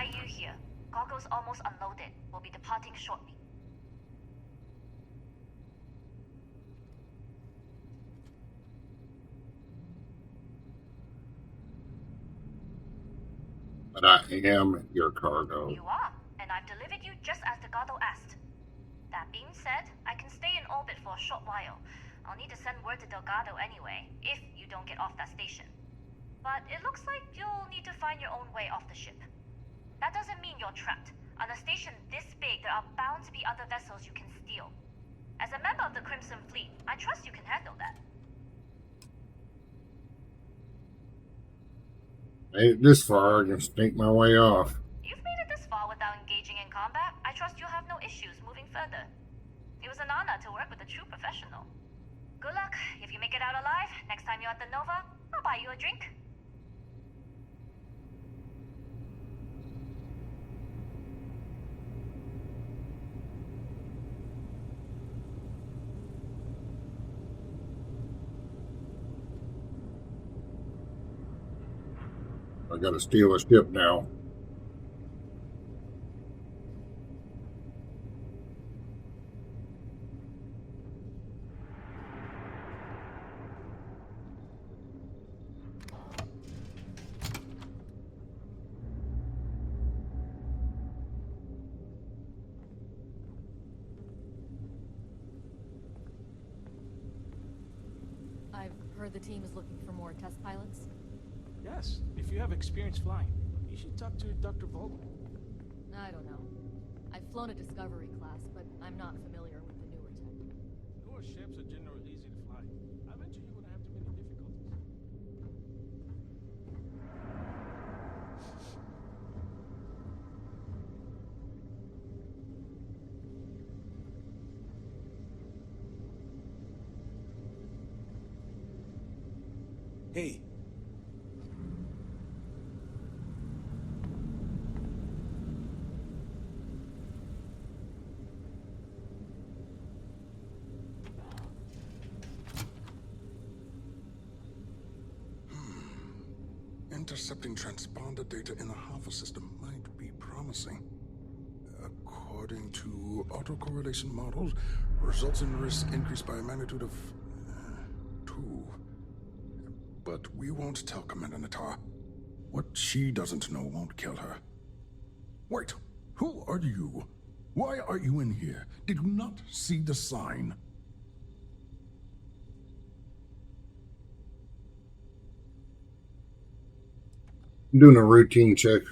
Yu here. Cargo's almost unloaded. We'll be departing shortly. But I am your cargo. You are, and I've delivered you just as Delgado asked. That being said, I can stay in orbit for a short while. I'll need to send word to Delgado anyway, if you don't get off that station. But it looks like you'll need to find your own way off the ship. That doesn't mean you're trapped. On a station this big, there are bound to be other vessels you can steal. As a member of the Crimson Fleet, I trust you can handle that. Made it this far, I can sneak my way off. You've made it this far without engaging in combat. I trust you'll have no issues moving further. It was an honor to work with a true professional. Good luck. If you make it out alive, next time you're at the Nova, I'll buy you a drink. I gotta steal a ship now. I've heard the team is looking for more test pilots. Yes, if you have experience flying, you should talk to Dr. Vogel. I don't know. I've flown a Discovery class, but I'm not familiar with Hey. Intercepting transponder data in the Alpha system might be promising. According to autocorrelation models, results in risk increased by a magnitude of 2. But we won't tell Commander Natar. What she doesn't know won't kill her. Wait, who are you? Why are you in here? Did you not see the sign? I'm doing a routine check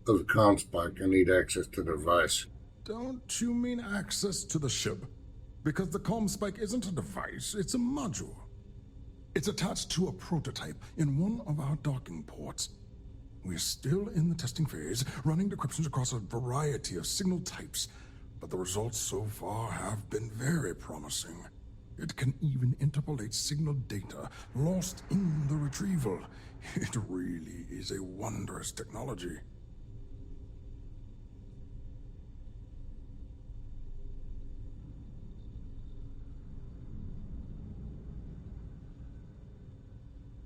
of the comm spike. I need access to the device. Don't you mean access to the ship? Because the comm spike isn't a device, it's a module. It's attached to a prototype in one of our docking ports. We're still in the testing phase, running decryptions across a variety of signal types, but the results so far have been very promising. It can even interpolate signal data lost in the retrieval. It really is a wondrous technology.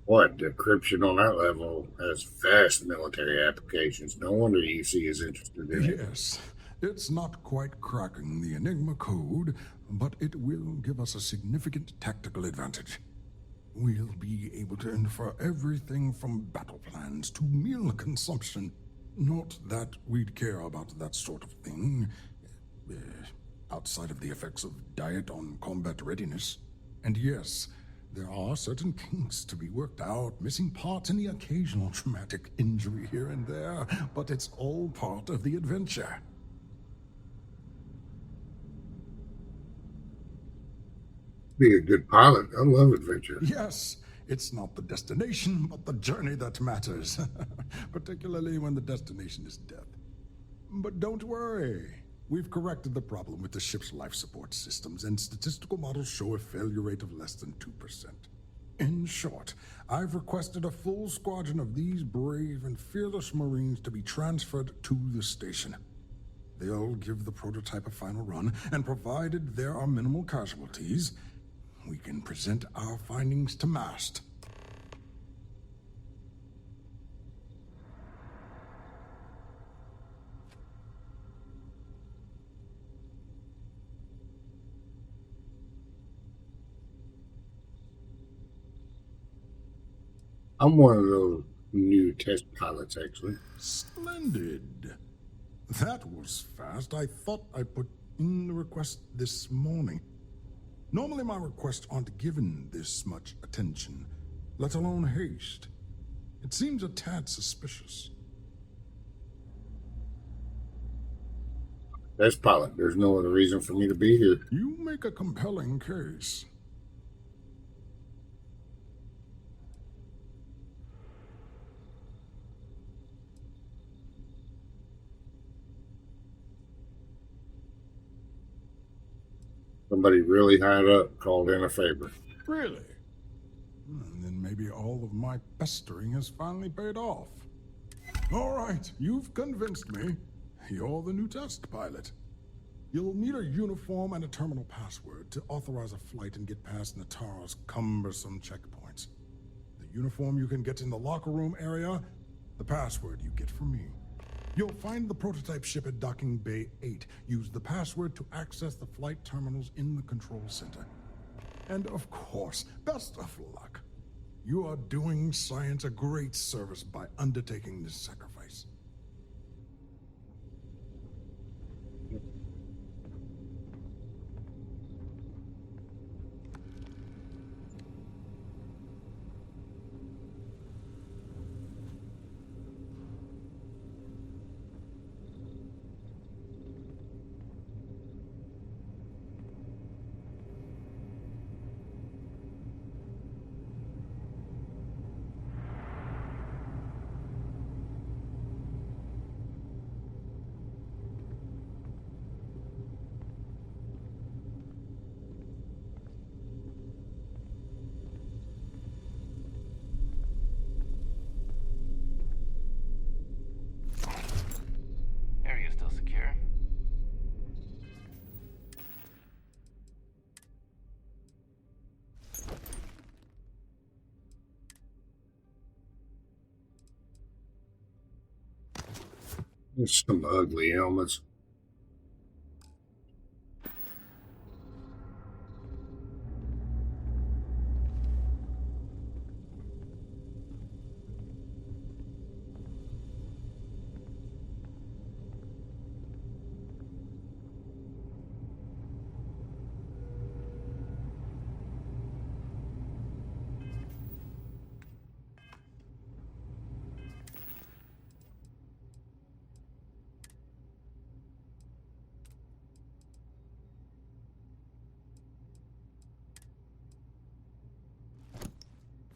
What, decryption on that level has vast military applications. No wonder EC is interested in it. Yes, it's not quite cracking the Enigma code, but it will give us a significant tactical advantage. We'll be able to infer everything from battle plans to meal consumption. Not that we'd care about that sort of thing, outside of the effects of diet on combat readiness. And yes, there are certain kinks to be worked out, missing parts and the occasional traumatic injury here and there, but it's all part of the adventure. Be a good pilot. I love adventure. Yes, it's not the destination, but the journey that matters, particularly when the destination is death. But don't worry. We've corrected the problem with the ship's life support systems, and statistical models show a failure rate of less than 2%. In short, I've requested a full squadron of these brave and fearless Marines to be transferred to the station. They'll give the prototype a final run, and provided there are minimal casualties, we can present our findings to Mast. I'm one of those new test pilots, actually. Splendid. That was fast. I thought I put in the request this morning. Normally my requests aren't given this much attention, let alone haste. It seems a tad suspicious. Test pilot. There's no other reason for me to be here. You make a compelling case. Somebody really high up called in a favor. Really? And then maybe all of my pestering has finally paid off. All right, you've convinced me. You're the new test pilot. You'll need a uniform and a terminal password to authorize a flight and get past Natara's cumbersome checkpoints. The uniform you can get in the locker room area, the password you get from me. You'll find the prototype ship at Docking Bay 8. Use the password to access the flight terminals in the control center. And of course, best of luck. You are doing science a great service by undertaking this sacrifice. There's some ugly helmets.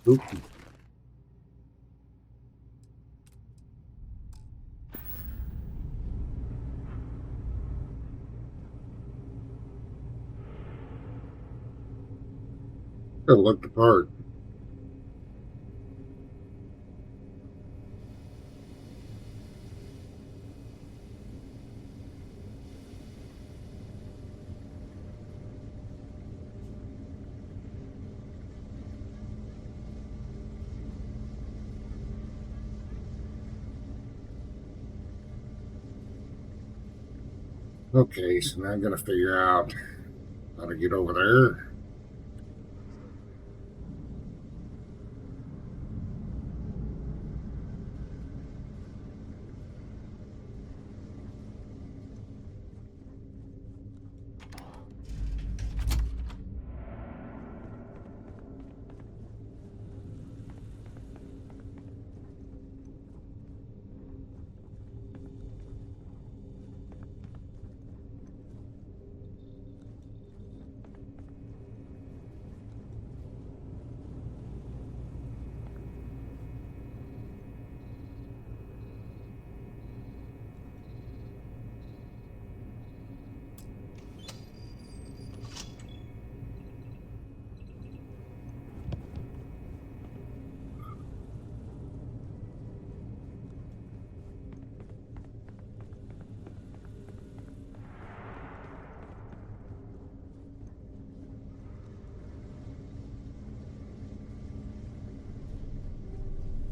Oop. It looked apart. Okay, so now I'm going to figure out how to get over there.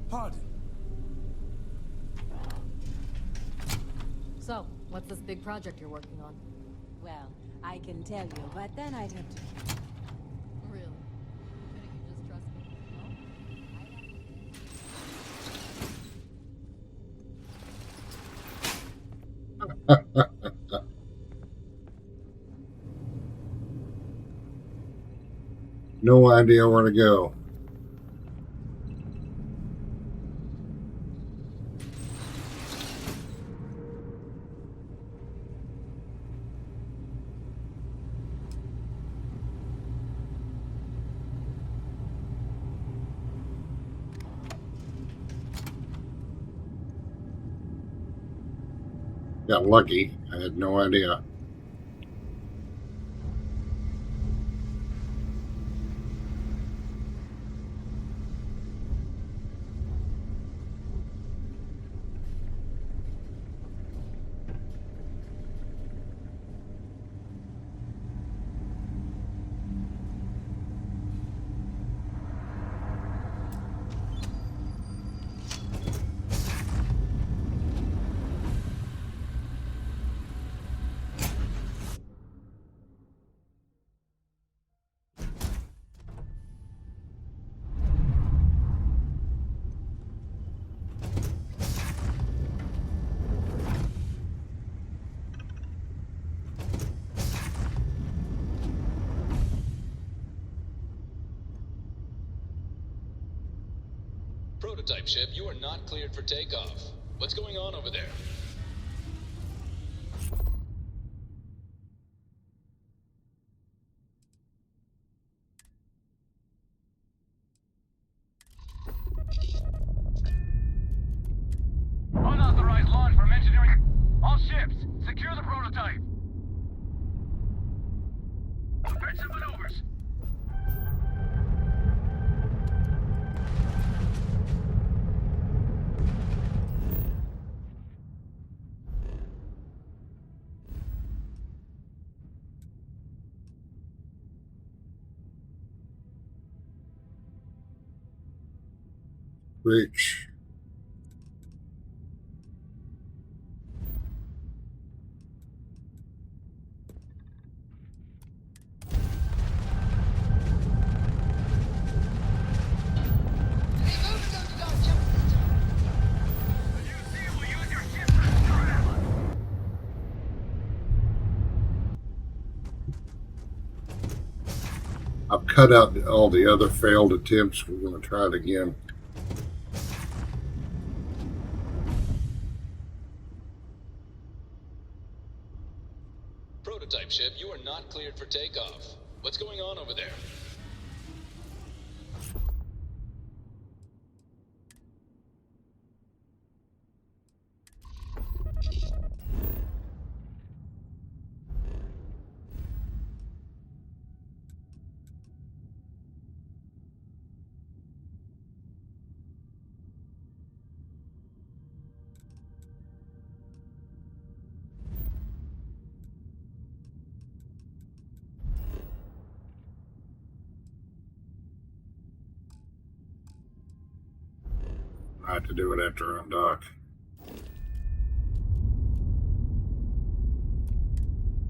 Pardon. So, what's this big project you're working on? Well, I can tell you, but then I'd have to... Really? Couldn't you just trust me? No idea where to go. Got lucky. I had no idea. Prototype ship, you are not cleared for takeoff. What's going on over there? Unauthorized launch from engineering. All ships, secure the prototype. Offensive maneuvers. Which I've cut out all the other failed attempts. We're going to try it again. Prototype ship, you are not cleared for takeoff. What's going on over there? I have to do it after I dock.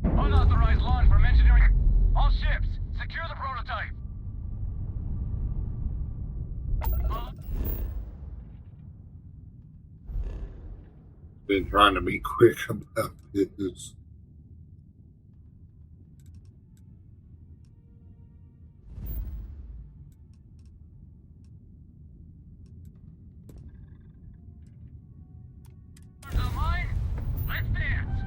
Unauthorized launch from engineering. All ships, secure the prototype. Been trying to be quick about this. Let's dance.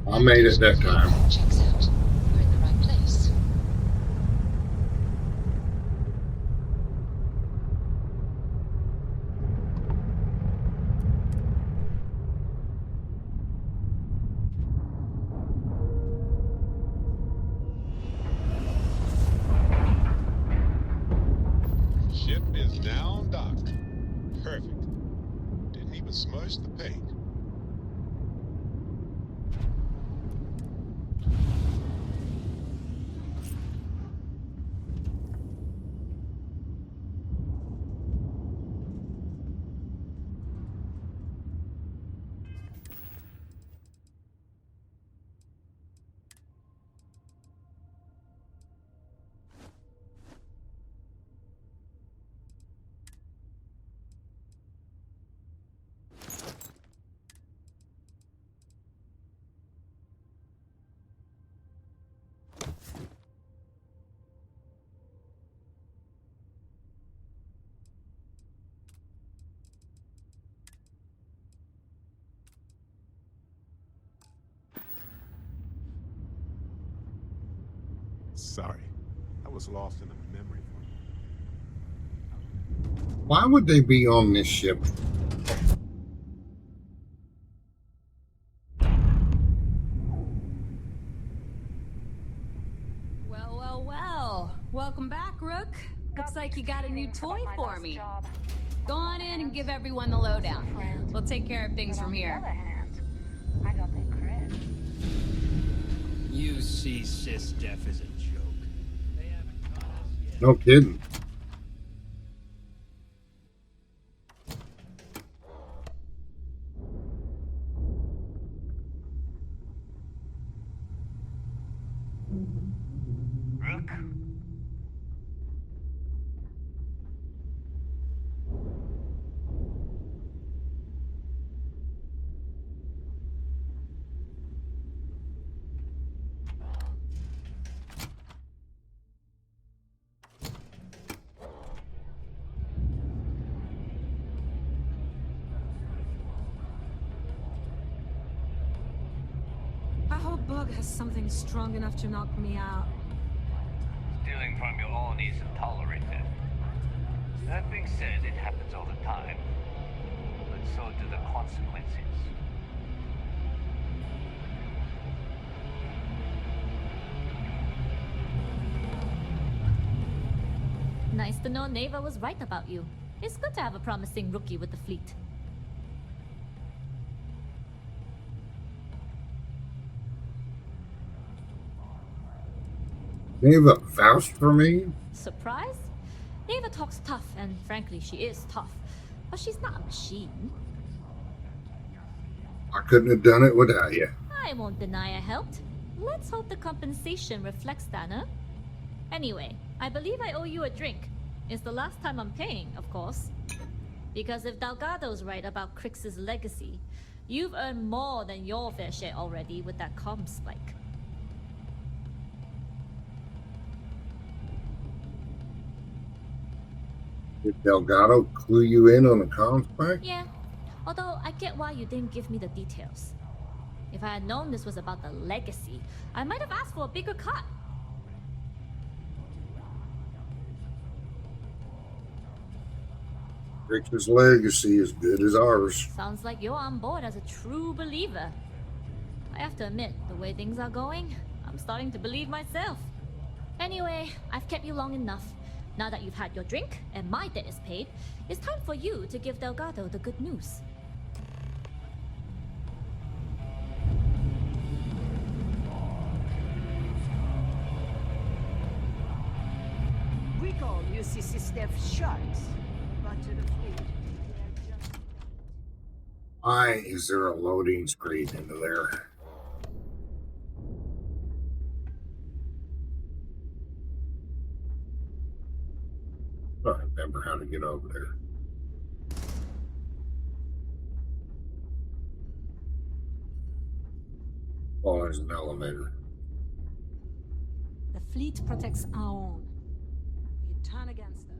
I made it that time. Checks out. We're in the right place. Ship is now docked. Perfect. Didn't even smudge the paint. Sorry, I was lost in a memory. Why would they be on this ship? Well, well, well. Welcome back, Rook. Looks like you got a new toy for me. Go on in and give everyone the lowdown. We'll take care of things from here. I got that cred. You see SysDef as a joke. No kidding. Rook. I hope Bug has something strong enough to knock me out. Stealing from your own isn't tolerated. That being said, it happens all the time. But so do the consequences. Nice to know Neva was right about you. It's good to have a promising rookie with the fleet. Neva vouched for me? Surprise? Neva talks tough, and frankly, she is tough. But she's not a machine. I couldn't have done it without you. I won't deny I helped. Let's hope the compensation reflects that, huh? Anyway, I believe I owe you a drink. It's the last time I'm paying, of course. Because if Delgado's right about Crix's legacy, you've earned more than your fair share already with that comm spike. Did Delgado clue you in on the comms pack? Yeah, although I get why you didn't give me the details. If I had known this was about the legacy, I might have asked for a bigger cut. Richard's legacy is good as ours. Sounds like you're on board as a true believer. I have to admit, the way things are going, I'm starting to believe myself. Anyway, I've kept you long enough. Now that you've had your drink and my debt is paid, it's time for you to give Delgado the good news. We call UCC staff sharks, but to the fleet, they're just... Why is there a loading screen into there? I don't remember how to get over there. Oh, there's an elevator. The fleet protects our own. You turn against us.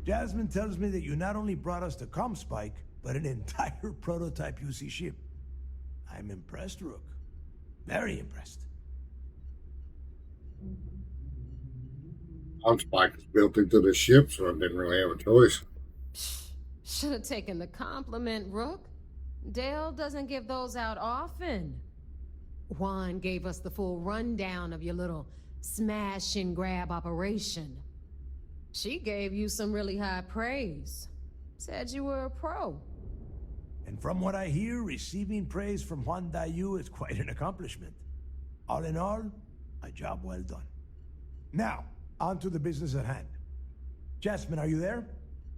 Jasmine tells me that you not only brought us the comm spike, but an entire prototype UC ship. I'm impressed, Rook. Very impressed. Comm spike is built into the ship, so I didn't really have a choice. Should have taken the compliment, Rook. Dale doesn't give those out often. Juan gave us the full rundown of your little smash and grab operation. She gave you some really high praise. Said you were a pro. And from what I hear, receiving praise from Juan Dayu is quite an accomplishment. All in all, a job well done. Now, on to the business at hand. Jasmine, are you there?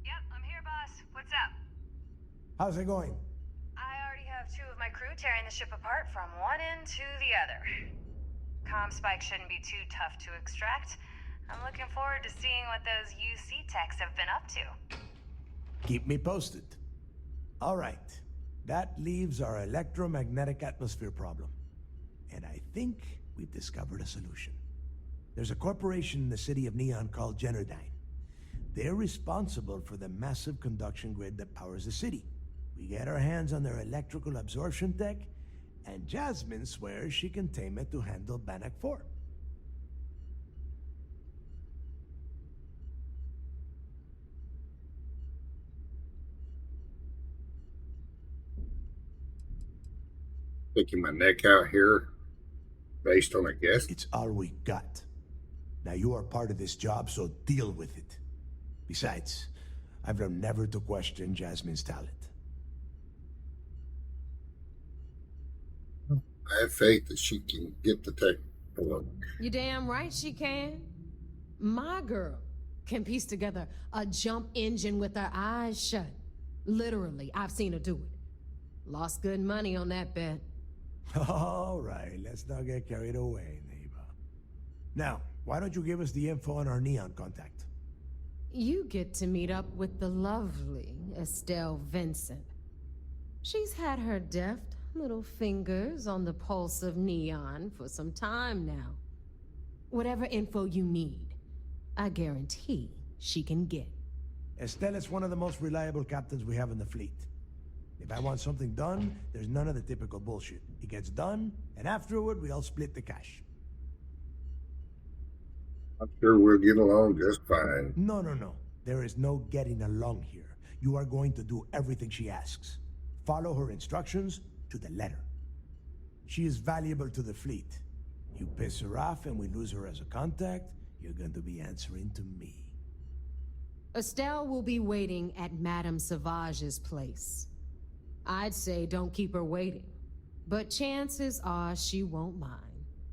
Yep, I'm here, boss. What's up? How's it going? I already have 2 of my crew tearing the ship apart from one end to the other. Comm spike shouldn't be too tough to extract. I'm looking forward to seeing what those UC techs have been up to. Keep me posted. All right. That leaves our electromagnetic atmosphere problem. And I think we've discovered a solution. There's a corporation in the city of Neon called Generdyne. They're responsible for the massive conduction grid that powers the city. We get our hands on their electrical absorption tech, and Jasmine swears she can tame it to handle Bannock 4. Sticking my neck out here based on a guess. It's all we got. Now you are part of this job, so deal with it. Besides, I've learned never to question Jasmine's talent. I have faith that she can get the tech to work. You damn right she can. My girl can piece together a jump engine with her eyes shut. Literally, I've seen her do it. Lost good money on that bet. All right, let's not get carried away, neighbor. Now, why don't you give us the info on our Neon contact? You get to meet up with the lovely Estelle Vincent. She's had her deft little fingers on the pulse of Neon for some time now. Whatever info you need, I guarantee she can get. Estelle is one of the most reliable captains we have in the fleet. If I want something done, there's none of the typical bullshit. It gets done, and afterward, we all split the cash. I'm sure we'll get along just fine. No. There is no getting along here. You are going to do everything she asks. Follow her instructions to the letter. She is valuable to the fleet. You piss her off and we lose her as a contact, you're going to be answering to me. Estelle will be waiting at Madame Sauvage's place. I'd say don't keep her waiting, but chances are she won't mind.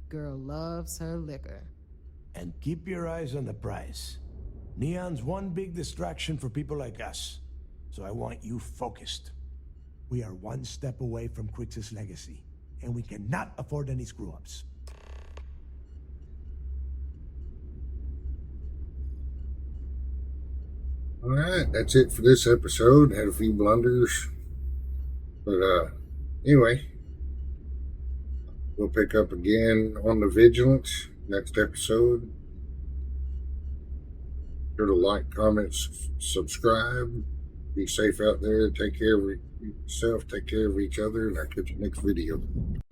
Girl loves her liquor. And keep your eyes on the prize. Neon's one big distraction for people like us, so I want you focused. We are one step away from Crixus' legacy, and we cannot afford any screw-ups. All right, that's it for this episode. Had a few blunders, but anyway, we'll pick up again on the vigilance next episode. Sure to like, comment, subscribe. Be safe out there. Take care of yourself. Take care of each other. And I'll catch you next video.